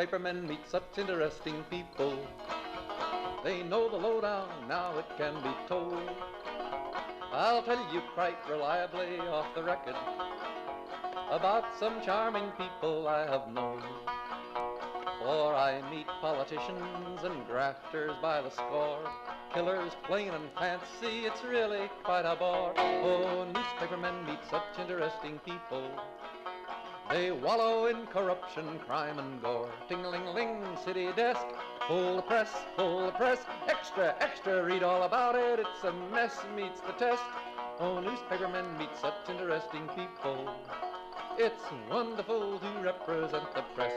newspapermen meet such interesting people. They know the lowdown, now it can be told. I'll tell you quite reliably off the record about some charming people I have known. For I meet politicians and grafters by the score, killers plain and fancy, it's really quite a bore. Oh, newspapermen meet such interesting people. They wallow in corruption, crime and gore. Ting-a-ling-ling, city desk, full of press, extra, extra, read all about it, it's a mess, meets the test. Oh, newspapermen meet such interesting people. It's wonderful to represent the press.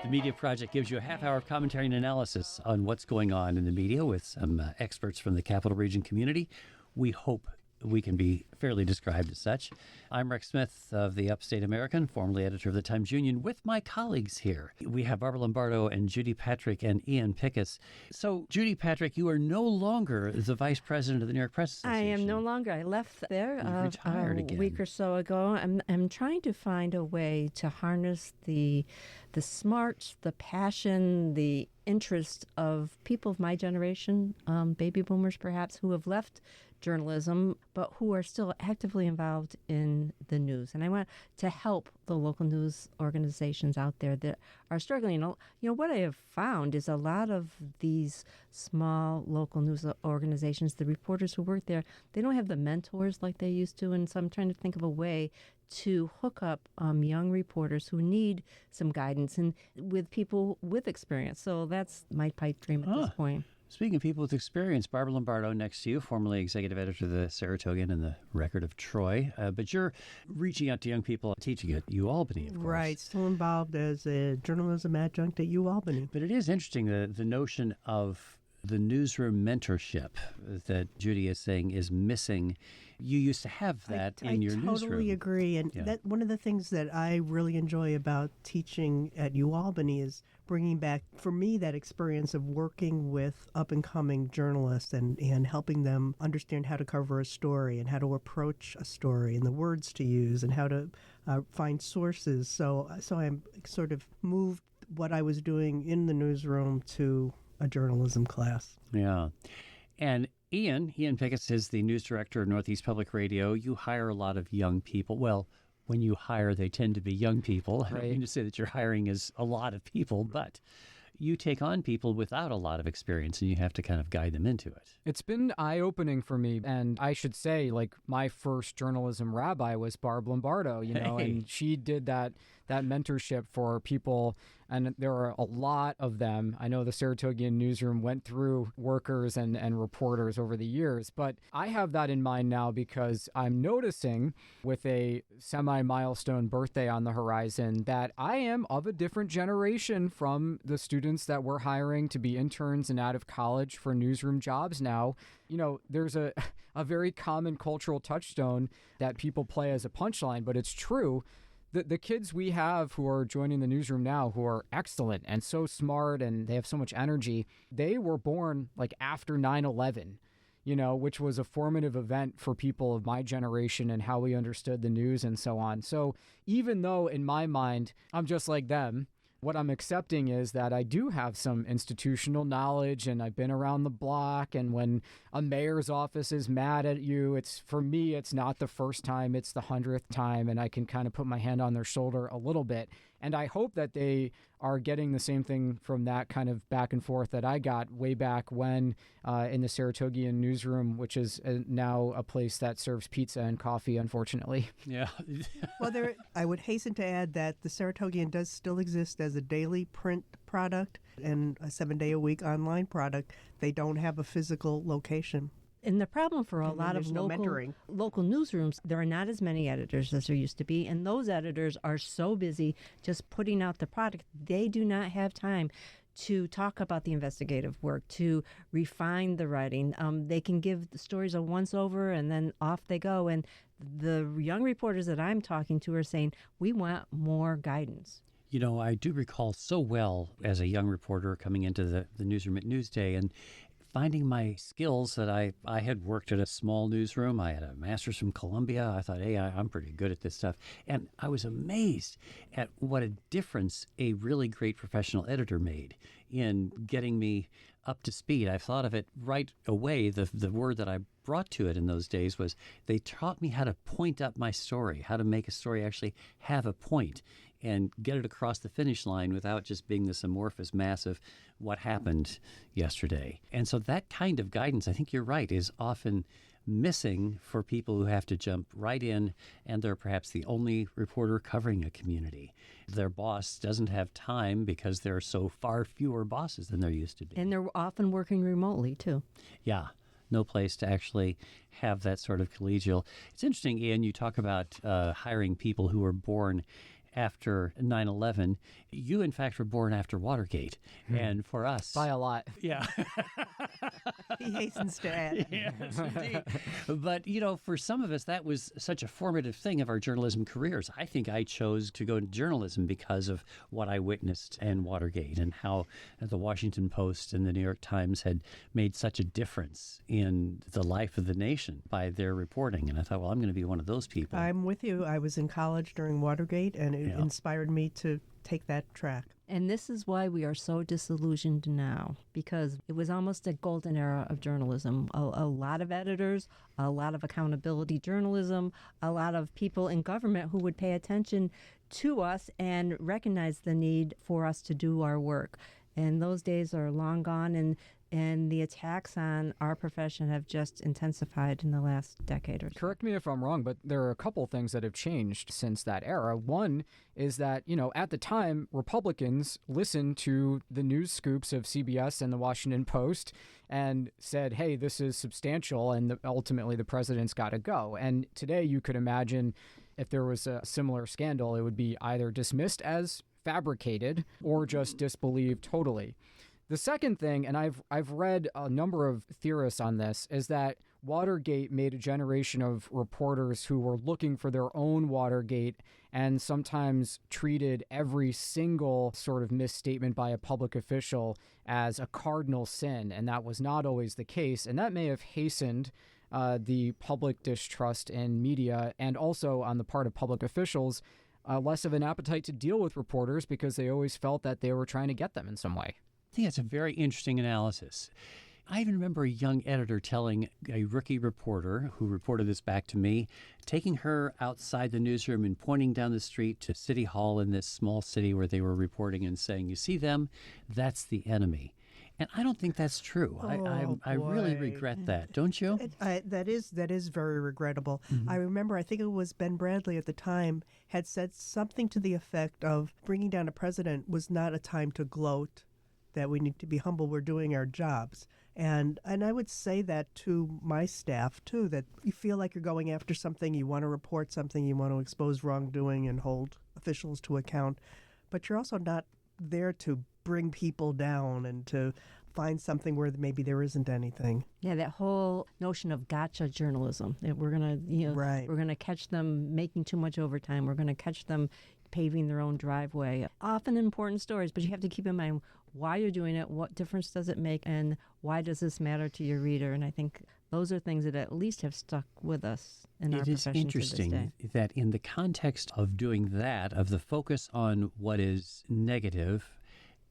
The Media Project gives you a half hour of commentary and analysis on what's going on in the media with some experts from the Capital Region community. We hope we can be fairly described as such. I'm Rex Smith of the Upstate American, formerly editor of the Times-Union, with my colleagues here. We have Barbara Lombardo and Judy Patrick and Ian Pickus. So, Judy Patrick, you are no longer the vice president of the New York Press Association. I am no longer. I left there retired again. A week or so ago. I'm trying to find a way to harness the smarts, the passion, the interest of people of my generation, baby boomers perhaps, who have left journalism, but who are still actively involved in the news. And I want to help the local news organizations out there that are struggling. You know, what I have found is a lot of these small local news organizations, the reporters who work there, they don't have the mentors like they used to. And so I'm trying to think of a way to hook up young reporters who need some guidance and with people with experience. So that's my pipe dream at this point. Speaking of people with experience, Barbara Lombardo next to you, formerly executive editor of the Saratogian and the Record of Troy. But you're reaching out to young people, teaching at UAlbany, of course. Right, still involved as a journalism adjunct at UAlbany. But it is interesting, the notion of the newsroom mentorship that Judy is saying is missing. You used to have that in your newsroom. I totally agree. And that one of the things that I really enjoy about teaching at UAlbany is bringing back, for me, that experience of working with up-and-coming journalists and helping them understand how to cover a story and how to approach a story and the words to use and how to find sources. So I'm sort of moved what I was doing in the newsroom to a journalism class. Yeah. And Ian Pickus is the news director of Northeast Public Radio. You hire a lot of young people. Well, when you hire, they tend to be young people. Right. I don't mean to say that your hiring is a lot of people, but you take on people without a lot of experience and you have to kind of guide them into it. It's been eye-opening for me. And I should say, like, my first journalism rabbi was Barb Lombardo, and she did that mentorship for people. And there are a lot of them. I know the Saratogian newsroom went through workers and reporters over the years, but I have that in mind now because I'm noticing with a semi-milestone birthday on the horizon that I am of a different generation from the students that we're hiring to be interns and out of college for newsroom jobs now. There's a very common cultural touchstone that people play as a punchline, but it's true. The kids we have who are joining the newsroom now, who are excellent and so smart and they have so much energy, they were born like after 9/11, which was a formative event for people of my generation and how we understood the news and so on. So even though in my mind, I'm just like them, what I'm accepting is that I do have some institutional knowledge and I've been around the block. And when a mayor's office is mad at you, for me, it's not the first time, it's the 100th time. And I can kind of put my hand on their shoulder a little bit. And I hope that they are getting the same thing from that kind of back and forth that I got way back when in the Saratogian newsroom, which is now a place that serves pizza and coffee, unfortunately. Yeah. Well, I would hasten to add that the Saratogian does still exist as a daily print product and a 7-day-a-week online product. They don't have a physical location. And the problem for a lot of local newsrooms, there are not as many editors as there used to be. And those editors are so busy just putting out the product, they do not have time to talk about the investigative work, to refine the writing. They can give the stories a once-over and then off they go. And the young reporters that I'm talking to are saying, we want more guidance. I do recall so well as a young reporter coming into the newsroom at Newsday and finding my skills that I had worked at a small newsroom. I had a master's from Columbia. I thought, hey, I'm pretty good at this stuff. And I was amazed at what a difference a really great professional editor made in getting me up to speed. I thought of it right away. The word that I brought to it in those days was they taught me how to point up my story, how to make a story actually have a point and get it across the finish line without just being this amorphous mass of what happened yesterday. And so that kind of guidance, I think you're right, is often missing for people who have to jump right in and they're perhaps the only reporter covering a community. Their boss doesn't have time because there are so far fewer bosses than there used to be. And they're often working remotely, too. Yeah. No place to actually have that sort of collegial. It's interesting, Ian, you talk about hiring people who were born after 9/11. You, in fact, were born after Watergate. And for us... By a lot. Yeah. He hastens to add. Yes, indeed. But, for some of us, that was such a formative thing of our journalism careers. I think I chose to go into journalism because of what I witnessed in Watergate and how the Washington Post and the New York Times had made such a difference in the life of the nation by their reporting. And I thought, well, I'm going to be one of those people. I'm with you. I was in college during Watergate, and it inspired me to take that track. And this is why we are so disillusioned now, because it was almost a golden era of journalism. A lot of editors, a lot of accountability journalism, a lot of people in government who would pay attention to us and recognize the need for us to do our work. And those days are long gone, and the attacks on our profession have just intensified in the last decade or so. Correct me if I'm wrong, but there are a couple things that have changed since that era. One is that, at the time, Republicans listened to the news scoops of CBS and the Washington Post and said, hey, this is substantial, and ultimately the president's got to go. And today you could imagine if there was a similar scandal, it would be either dismissed as fabricated or just disbelieved totally. The second thing, and I've read a number of theorists on this, is that Watergate made a generation of reporters who were looking for their own Watergate and sometimes treated every single sort of misstatement by a public official as a cardinal sin, and that was not always the case. And that may have hastened the public distrust in media, and also on the part of public officials, less of an appetite to deal with reporters because they always felt that they were trying to get them in some way. I think that's a very interesting analysis. I even remember a young editor telling a rookie reporter who reported this back to me, taking her outside the newsroom and pointing down the street to City Hall in this small city where they were reporting and saying, you see them? That's the enemy. And I don't think that's true. I really regret that, don't you? That is very regrettable. I remember, I think it was Ben Bradley at the time, had said something to the effect of bringing down a president was not a time to gloat, that we need to be humble, we're doing our jobs. And I would say that to my staff, too, that you feel like you're going after something, you want to report something, you want to expose wrongdoing and hold officials to account, but you're also not there to bring people down and to find something where maybe there isn't anything. Yeah, that whole notion of gotcha journalism. That we're gonna, Right. we're gonna catch them making too much overtime. We're gonna catch them paving their own driveway. Often important stories, but you have to keep in mind why you're doing it, what difference does it make, and why does this matter to your reader? And I think those are things that at least have stuck with us in our profession to this day. It is interesting that in the context of doing that, of the focus on what is negative,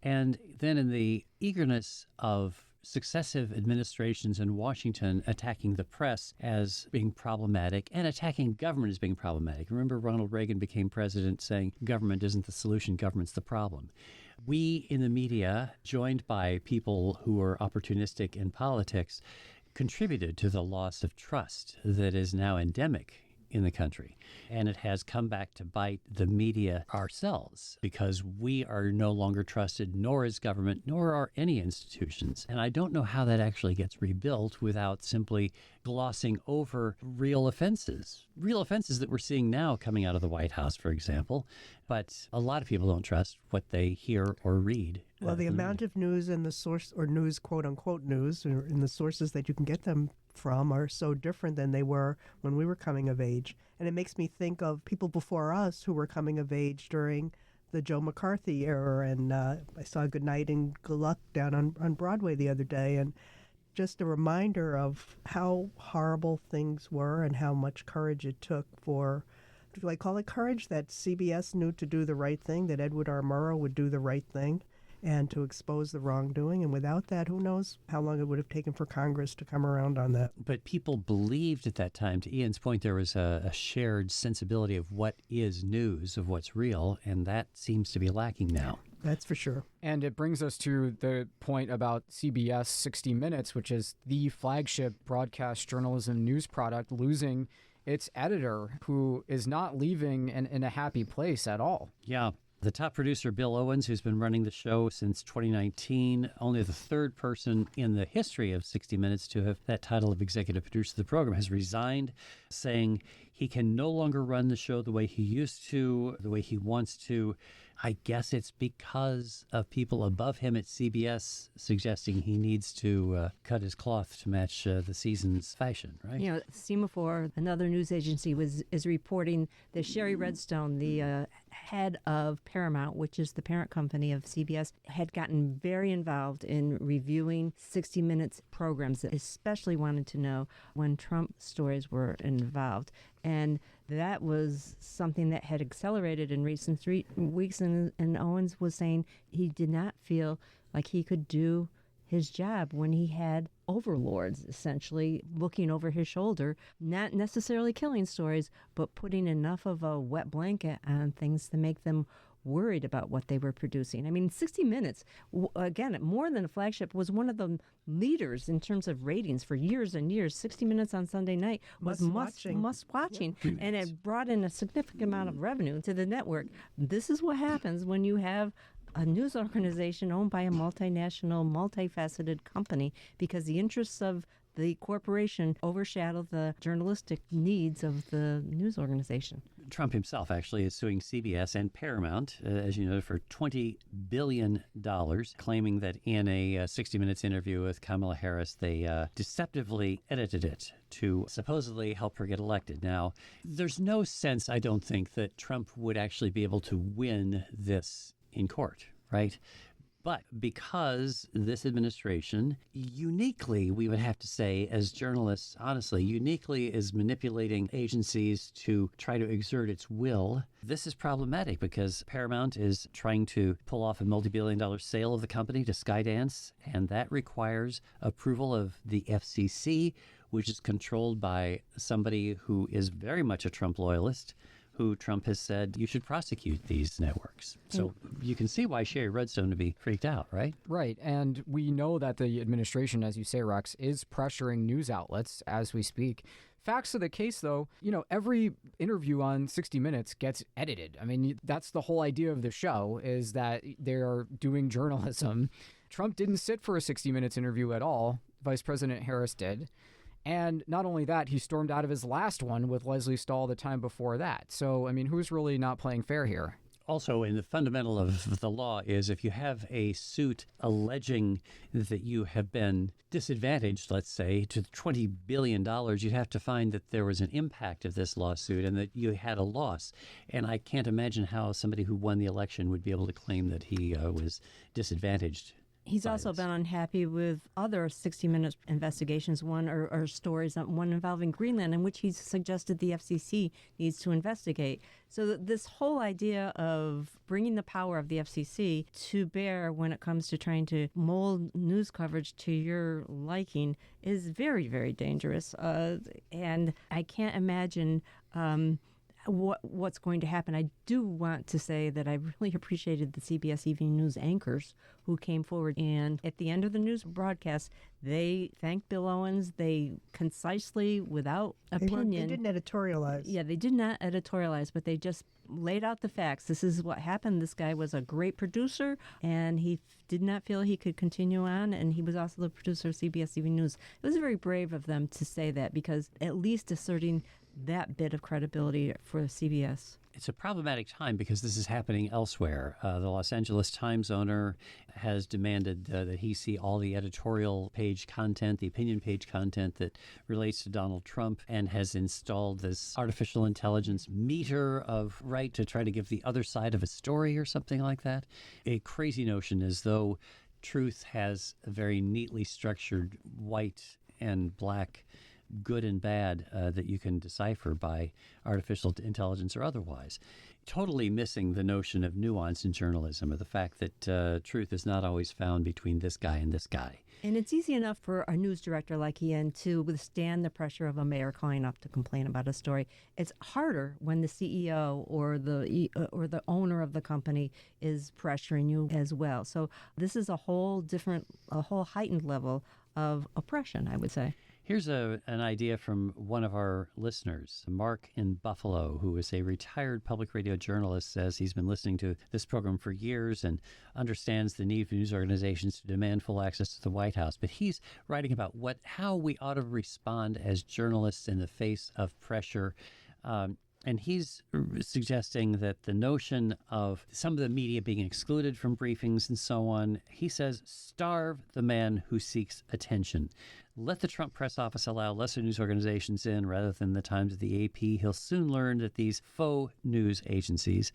and then in the eagerness of successive administrations in Washington attacking the press as being problematic and attacking government as being problematic. Remember, Ronald Reagan became president saying government isn't the solution, government's the problem. We in the media, joined by people who are opportunistic in politics, contributed to the loss of trust that is now endemic in the country. And it has come back to bite the media ourselves because we are no longer trusted, nor is government, nor are any institutions. And I don't know how that actually gets rebuilt without simply glossing over real offenses that we're seeing now coming out of the White House, for example. But a lot of people don't trust what they hear or read. Well, the amount of news and the source, or news, quote unquote news, or in the sources that you can get them from are so different than they were when we were coming of age. And it makes me think of people before us who were coming of age during the Joe McCarthy era. And I saw Good Night and Good Luck down on Broadway the other day. And just a reminder of how horrible things were and how much courage it took for, do I call it courage, that CBS knew to do the right thing, that Edward R. Murrow would do the right thing and to expose the wrongdoing. And without that, who knows how long it would have taken for Congress to come around on that. But people believed at that time, to Ian's point, there was a shared sensibility of what is news, of what's real, and that seems to be lacking now. That's for sure. And it brings us to the point about CBS 60 Minutes, which is the flagship broadcast journalism news product, losing its editor, who is not leaving in a happy place at all. Yeah. The top producer, Bill Owens, who's been running the show since 2019, only the third person in the history of 60 Minutes to have that title of executive producer of the program, has resigned, saying he can no longer run the show the way he used to, the way he wants to. I guess it's because of people above him at CBS suggesting he needs to cut his cloth to match the season's fashion, right? You know, Semaphore, another news agency, is reporting that Sherry Redstone, the head of Paramount, which is the parent company of CBS, had gotten very involved in reviewing 60 Minutes programs, especially wanted to know when Trump stories were involved. And that was something that had accelerated in recent weeks, and Owens was saying he did not feel like he could do his job when he had overlords essentially looking over his shoulder, not necessarily killing stories, but putting enough of a wet blanket on things to make them worried about what they were producing. I mean, 60 Minutes, again, more than a flagship, was one of the leaders in terms of ratings for years and years. 60 Minutes on Sunday night was must watching, and it brought in a significant amount of revenue to the network. This is what happens when you have a news organization owned by a multinational, multifaceted company, because the interests of the corporation overshadow the journalistic needs of the news organization. Trump himself actually is suing CBS and Paramount, as you know, for $20 billion, claiming that in a 60 Minutes interview with Kamala Harris, they deceptively edited it to supposedly help her get elected. Now, there's no sense, I don't think, that Trump would actually be able to win this in court, right? But because this administration uniquely, we would have to say, as journalists, honestly, uniquely is manipulating agencies to try to exert its will, this is problematic because Paramount is trying to pull off a multi-billion-dollar sale of the company to Skydance, and that requires approval of the FCC, which is controlled by somebody who is very much a Trump loyalist, who Trump has said you should prosecute these networks. So you can see why Sherry Redstone would be freaked out, right? Right. And we know that the administration, as you say, Rex, is pressuring news outlets as we speak. Facts of the case, though, you know, every interview on 60 Minutes gets edited. I mean, that's the whole idea of the show, is that they're doing journalism. Trump didn't sit for a 60 Minutes interview at all. Vice President Harris did. And not only that, he stormed out of his last one with Leslie Stahl the time before that. So, I mean, who's really not playing fair here? Also, in the fundamental of the law is if you have a suit alleging that you have been disadvantaged, let's say, to $20 billion, you'd have to find that there was an impact of this lawsuit and that you had a loss. And I can't imagine how somebody who won the election would be able to claim that he was disadvantaged. He's also been unhappy with other 60 Minutes investigations, one or stories, one involving Greenland, in which he's suggested the FCC needs to investigate. So this whole idea of bringing the power of the FCC to bear when it comes to trying to mold news coverage to your liking is very, very dangerous. And I can't imagine what's going to happen. I do want to say that I really appreciated the CBS Evening News anchors who came forward, and at the end of the news broadcast, they thanked Bill Owens. They concisely, without opinion. They didn't editorialize. Yeah, they did not editorialize, but they just laid out the facts. This is what happened. This guy was a great producer, and he did not feel he could continue on, and he was also the producer of CBS Evening News. It was very brave of them to say that, because at least asserting that bit of credibility for CBS. It's a problematic time because this is happening elsewhere. The Los Angeles Times owner has demanded that he see all the editorial page content, the opinion page content that relates to Donald Trump, and has installed this artificial intelligence meter of right to try to give the other side of a story or something like that. A crazy notion, as though truth has a very neatly structured white and black, good and bad, that you can decipher by artificial intelligence or otherwise. Totally missing the notion of nuance in journalism, or the fact that truth is not always found between this guy and this guy. And it's easy enough for a news director like Ian to withstand the pressure of a mayor calling up to complain about a story. It's harder when the CEO or the owner of the company is pressuring you as well. So this is a whole heightened level of oppression, I would say. Here's an idea from one of our listeners, Mark in Buffalo, who is a retired public radio journalist, says he's been listening to this program for years and understands the need for news organizations to demand full access to the White House. But he's writing about how we ought to respond as journalists in the face of pressure. And he's suggesting that the notion of some of the media being excluded from briefings and so on, he says, starve the man who seeks attention. Let the Trump press office allow lesser news organizations in rather than the Times of the AP. He'll soon learn that these faux news agencies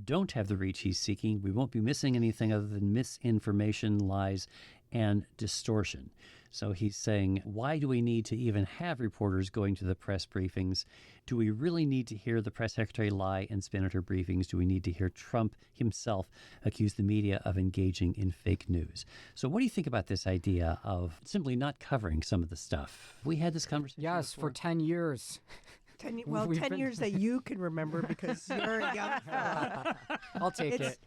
don't have the reach he's seeking. We won't be missing anything other than misinformation, lies, and distortion. So he's saying, why do we need to even have reporters going to the press briefings? Do we really need to hear the press secretary lie and spin at her briefings? Do we need to hear Trump himself accuse the media of engaging in fake news? So what do you think about this idea of simply not covering some of the stuff? We had this conversation Yes, before. for 10 years. 10 We've years that you can remember because you're a young fellow. I'll take it.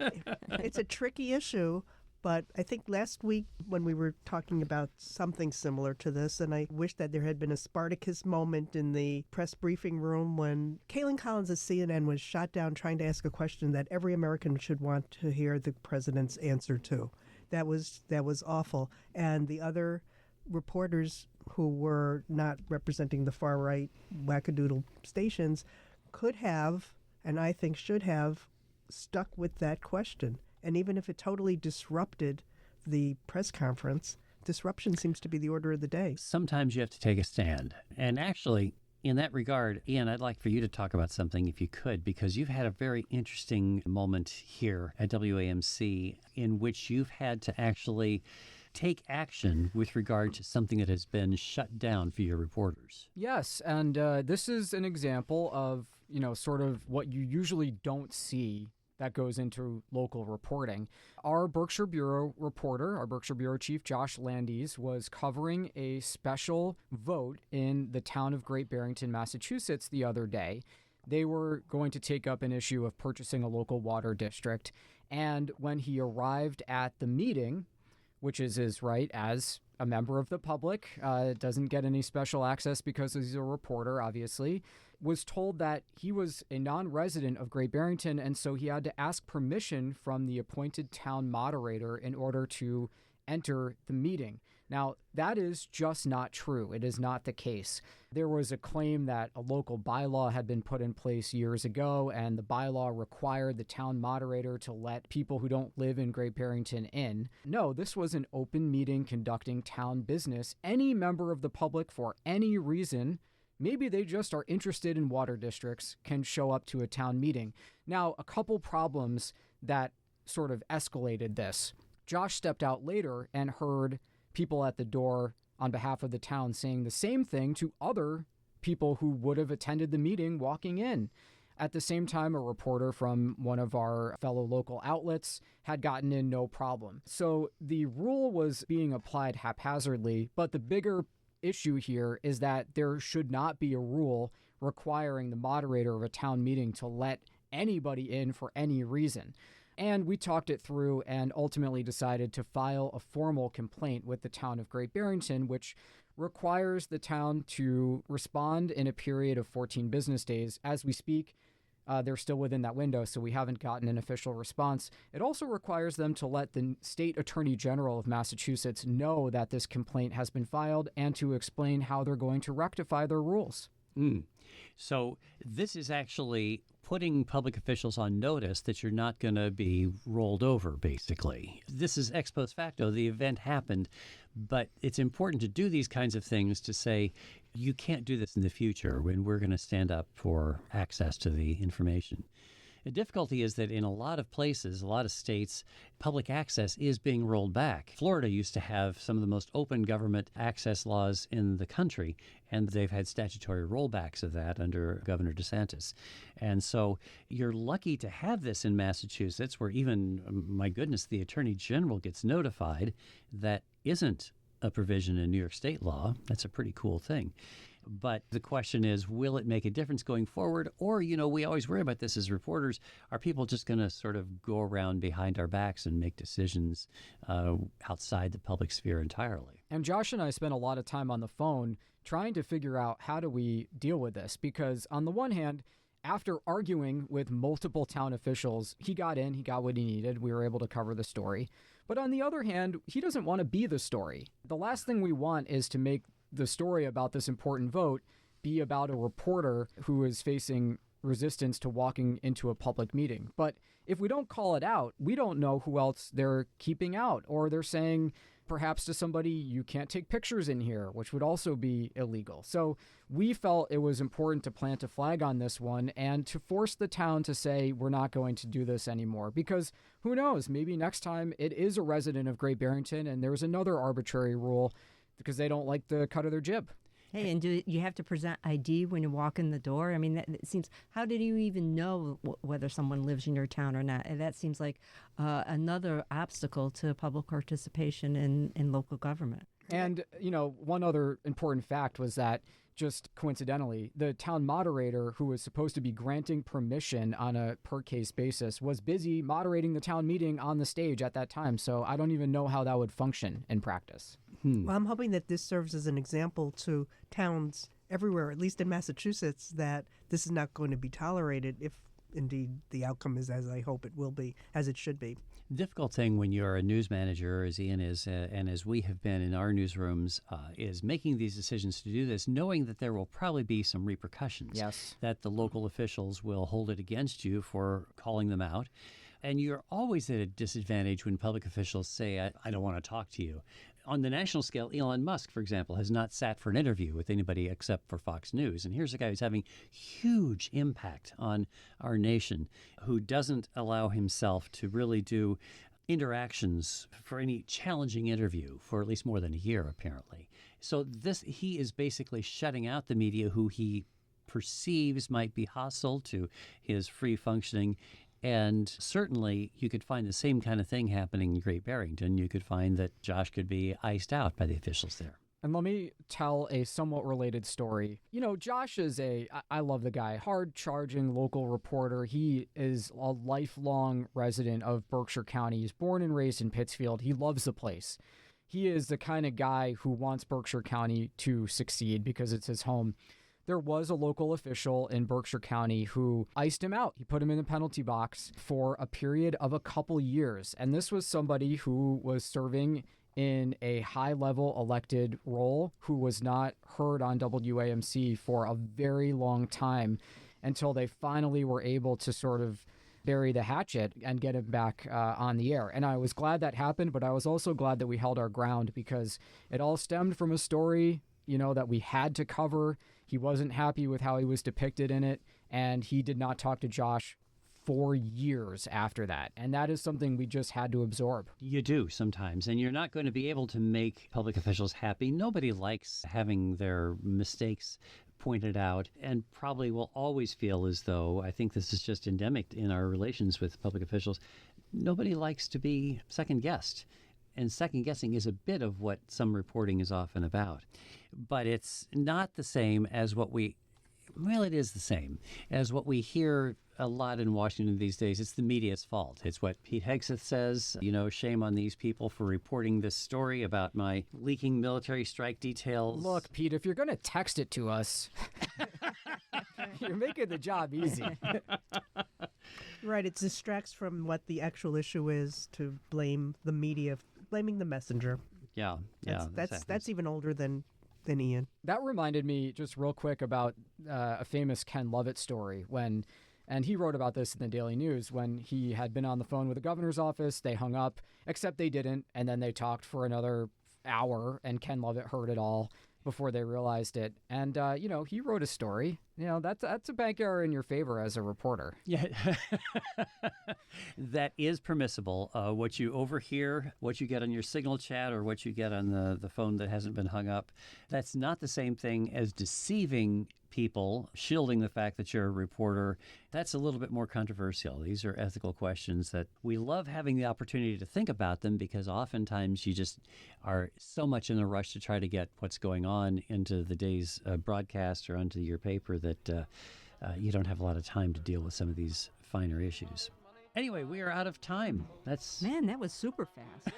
It's a tricky issue. But I think last week when we were talking about something similar to this, and I wish that there had been a Spartacus moment in the press briefing room when Kaylin Collins of CNN was shot down trying to ask a question that every American should want to hear the president's answer to. That was awful. And the other reporters who were not representing the far-right wackadoodle stations could have, and I think should have, stuck with that question. And even if it totally disrupted the press conference, disruption seems to be the order of the day. Sometimes you have to take a stand. And actually, in that regard, Ian, I'd like for you to talk about something if you could, because you've had a very interesting moment here at WAMC in which you've had to actually take action with regard to something that has been shut down for your reporters. Yes, and this is an example of, sort of what you usually don't see that goes into local reporting. Our Berkshire Bureau reporter, our Berkshire Bureau chief, Josh Landis, was covering a special vote in the town of Great Barrington, Massachusetts the other day. They were going to take up an issue of purchasing a local water district. And when he arrived at the meeting, which is his right as a member of the public, doesn't get any special access because he's a reporter, obviously, was told that he was a non-resident of Great Barrington, and so he had to ask permission from the appointed town moderator in order to enter the meeting. Now, that is just not true. It is not the case. There was a claim that a local bylaw had been put in place years ago, and the bylaw required the town moderator to let people who don't live in Great Barrington in. No, this was an open meeting conducting town business. Any member of the public, for any reason, maybe they just are interested in water districts, can show up to a town meeting. Now, a couple problems that sort of escalated this. Josh stepped out later and heard people at the door on behalf of the town saying the same thing to other people who would have attended the meeting walking in. At the same time, a reporter from one of our fellow local outlets had gotten in no problem. So the rule was being applied haphazardly, but the bigger issue here is that there should not be a rule requiring the moderator of a town meeting to let anybody in for any reason. And we talked it through and ultimately decided to file a formal complaint with the town of Great Barrington, which requires the town to respond in a period of 14 business days. As we speak, they're still within that window, so we haven't gotten an official response. It also requires them to let the state attorney general of Massachusetts know that this complaint has been filed and to explain how they're going to rectify their rules. So this is actually putting public officials on notice that you're not going to be rolled over, basically. This is ex post facto. The event happened, but it's important to do these kinds of things to say, you can't do this in the future when we're going to stand up for access to the information. The difficulty is that in a lot of places, a lot of states, public access is being rolled back. Florida used to have some of the most open government access laws in the country, and they've had statutory rollbacks of that under Governor DeSantis. And so you're lucky to have this in Massachusetts, where even, my goodness, the Attorney General gets notified. That isn't a provision in New York state law. That's a pretty cool thing. But the question is, will it make a difference going forward? Or, we always worry about this as reporters. Are people just going to sort of go around behind our backs and make decisions outside the public sphere entirely? And Josh and I spent a lot of time on the phone trying to figure out how do we deal with this? Because on the one hand, after arguing with multiple town officials, he got what he needed. We were able to cover the story. But on the other hand, he doesn't want to be the story. The last thing we want is to make the story about this important vote be about a reporter who is facing resistance to walking into a public meeting. But if we don't call it out, we don't know who else they're keeping out, or they're saying perhaps to somebody, you can't take pictures in here, which would also be illegal. So we felt it was important to plant a flag on this one and to force the town to say, we're not going to do this anymore. Because who knows, maybe next time it is a resident of Great Barrington and there's another arbitrary rule because they don't like the cut of their jib. Hey, and do you have to present ID when you walk in the door? I mean, it seems, how did you even know whether someone lives in your town or not? And that seems like another obstacle to public participation in local government. And, one other important fact was that, just coincidentally, the town moderator, who was supposed to be granting permission on a per-case basis, was busy moderating the town meeting on the stage at that time. So I don't even know how that would function in practice. Well, I'm hoping that this serves as an example to towns everywhere, at least in Massachusetts, that this is not going to be tolerated if indeed the outcome is as I hope it will be, as it should be. The difficult thing when you're a news manager, as Ian is, and as we have been in our newsrooms, is making these decisions to do this, knowing that there will probably be some repercussions. Yes. That the local officials will hold it against you for calling them out. And you're always at a disadvantage when public officials say, I don't want to talk to you. On the national scale, Elon Musk, for example, has not sat for an interview with anybody except for Fox News. And here's a guy who's having huge impact on our nation, who doesn't allow himself to really do interactions for any challenging interview for at least more than a year, apparently. So he is basically shutting out the media who he perceives might be hostile to his free functioning. And certainly you could find the same kind of thing happening in Great Barrington. You could find that Josh could be iced out by the officials there. And let me tell a somewhat related story. Josh is I love the guy, hard-charging local reporter. He is a lifelong resident of Berkshire County. He's born and raised in Pittsfield. He loves the place. He is the kind of guy who wants Berkshire County to succeed because it's his home. There was a local official in Berkshire County who iced him out. He put him in the penalty box for a period of a couple years. And this was somebody who was serving in a high-level elected role, who was not heard on WAMC for a very long time until they finally were able to sort of bury the hatchet and get him back on the air. And I was glad that happened, but I was also glad that we held our ground because it all stemmed from a story, that we had to cover. He wasn't happy with how he was depicted in it, and he did not talk to Josh for years after that. And that is something we just had to absorb. You do sometimes, and you're not going to be able to make public officials happy. Nobody likes having their mistakes pointed out, and probably will always feel as though, I think this is just endemic in our relations with public officials, nobody likes to be second-guessed. And second-guessing is a bit of what some reporting is often about. But it's not the same as it is the same as what we hear a lot in Washington these days. It's the media's fault. It's what Pete Hegseth says, shame on these people for reporting this story about my leaking military strike details. Look, Pete, if you're going to text it to us, you're making the job easy. Right, it distracts from what the actual issue is to blame the media, blaming the messenger. Yeah. That's even older than Ian. That reminded me just real quick about a famous Ken Lovett story and he wrote about this in the Daily News when he had been on the phone with the governor's office. They hung up, except they didn't, and then they talked for another hour, and Ken Lovett heard it all. before they realized it. And, he wrote a story. That's a bank error in your favor as a reporter. Yeah, that is permissible. What you overhear, what you get on your signal chat, or what you get on the phone that hasn't been hung up, that's not the same thing as deceiving people, shielding the fact that you're a reporter. That's a little bit more controversial. These are ethical questions that we love having the opportunity to think about them, because oftentimes you just are so much in a rush to try to get what's going on into the day's broadcast or onto your paper that you don't have a lot of time to deal with some of these finer issues. Anyway, we are out of time. Man, that was super fast.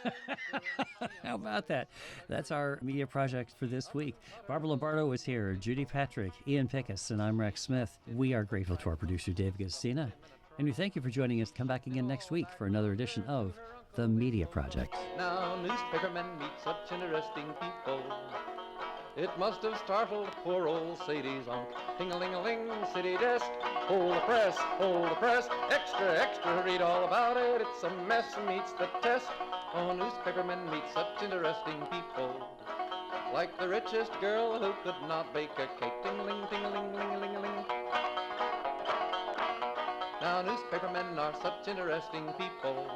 How about that? That's our media project for this week. Barbara Lombardo is here, Judy Patrick, Ian Pickus, and I'm Rex Smith. We are grateful to our producer, Dave Gustina, and we thank you for joining us. Come back again next week for another edition of The Media Project. Now newspapermen meet such interesting people. It must have startled poor old Sadie's unc. Ting-a-ling-a-ling, city desk. Hold the press, extra, extra, read all about it. It's a mess, meets the test. Oh, newspapermen meet such interesting people. Like the richest girl who could not bake a cake. Ting-a-ling, ting-a-ling, ling-a-ling-a-ling. Now newspapermen are such interesting people.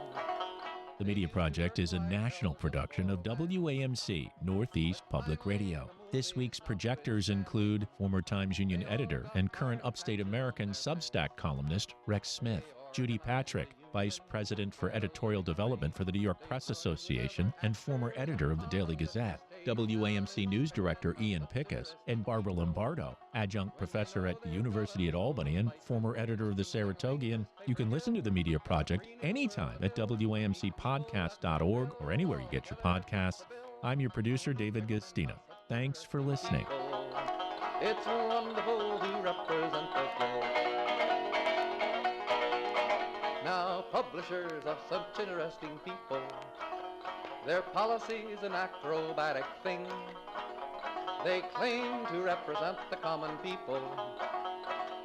The Media Project is a national production of WAMC, Northeast Public Radio. This week's projectors include former Times Union editor and current Upstate American Substack columnist Rex Smith, Judy Patrick, Vice President for Editorial Development for the New York Press Association and former editor of the Daily Gazette, WAMC News Director Ian Pickus, and Barbara Lombardo, Adjunct Professor at the University at Albany and former editor of the Saratogian. You can listen to the Media Project anytime at WAMCpodcast.org or anywhere you get your podcasts. I'm your producer, David Gustina. Thanks for listening. It's wonderful to represent the globe. Now, publishers are such interesting people. Their policy's an acrobatic thing. They claim to represent the common people.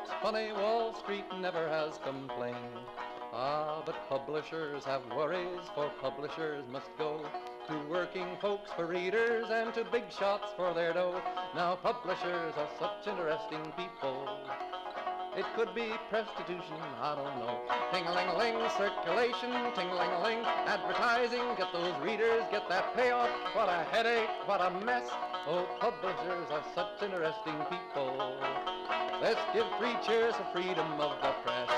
It's funny, Wall Street never has complained. But publishers have worries, for publishers must go to working folks for readers and to big shots for their dough. Now publishers are such interesting people. It could be prostitution, I don't know. Ting-a-ling-a-ling, circulation, ting-a-ling-a-ling, advertising, get those readers, get that payoff. What a headache, what a mess. Oh, publishers are such interesting people. Let's give 3 cheers for freedom of the press.